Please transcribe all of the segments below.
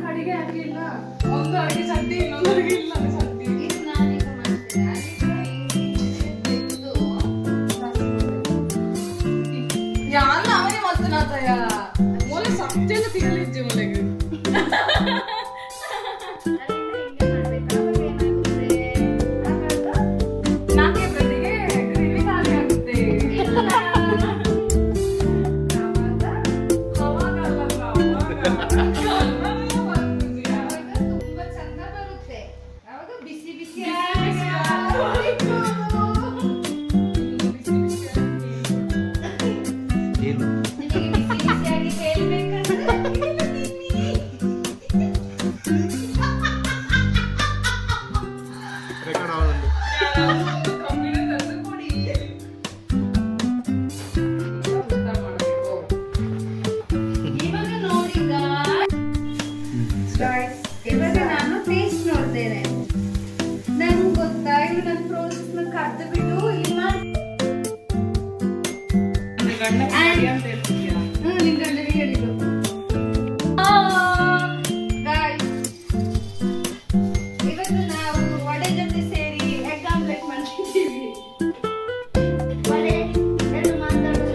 ಕಡೆಗೆ ಆಗಿಲ್ಲ, ಒಂದು ಅಡಿಗೆ ಚಟ್ನಿ ಇನ್ನೊಂದು ಅಡಿಗೆ ಇಲ್ಲ ಚಟ್ನಿ. ಯಾರು ಅವನೇ ಮಾತನಾಡ್ತಾಯ ಮೂಲ ಸತ್ಯದ ತಿಳಲಿದ್ದೆ ಮೂಲೆಗೆ. ನಾಲ್ಕೇ ಬ್ರೆಡ್ಡಿಗೆ ಗ್ರೇವಿ ಖಾಲಿ ಆಗುತ್ತೆ. ಇವಾಗ ನಾನು ಟೇಸ್ಟ್ ನೋಡ್ತೇನೆ. ನಂಗೆ ಗೊತ್ತಾ ಇದು ನನ್ನ ಪ್ರೋಸೆಸ್ ನ ಕದ್ದು ಬಿಟ್ಟು ಇಲ್ಲಿ ನಿನ್ ಗಂಡನಿಗೆ ಹೇಳಿದ್ದು. ಇವತ್ತು ನಾವು ವಡೆ ಜೊತೆ ಸೇರಿ ಎಗ್ ಆಮ್ಲೆಟ್ ಮಾಡ್ತಿದ್ದೀವಿ. ವಡೆ ಎರಡು ಮಾತಾಡೋದು.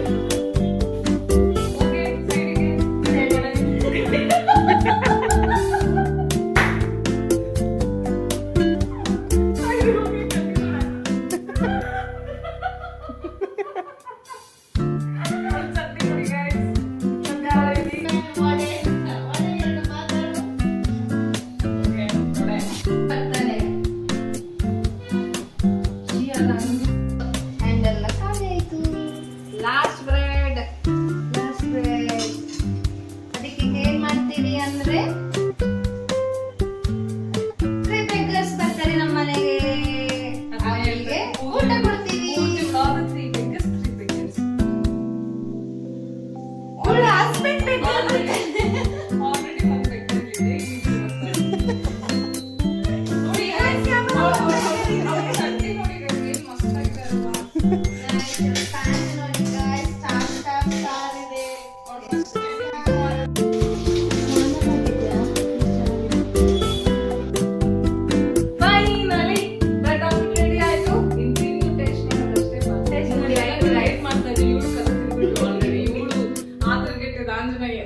ಆಂಜನೇಯ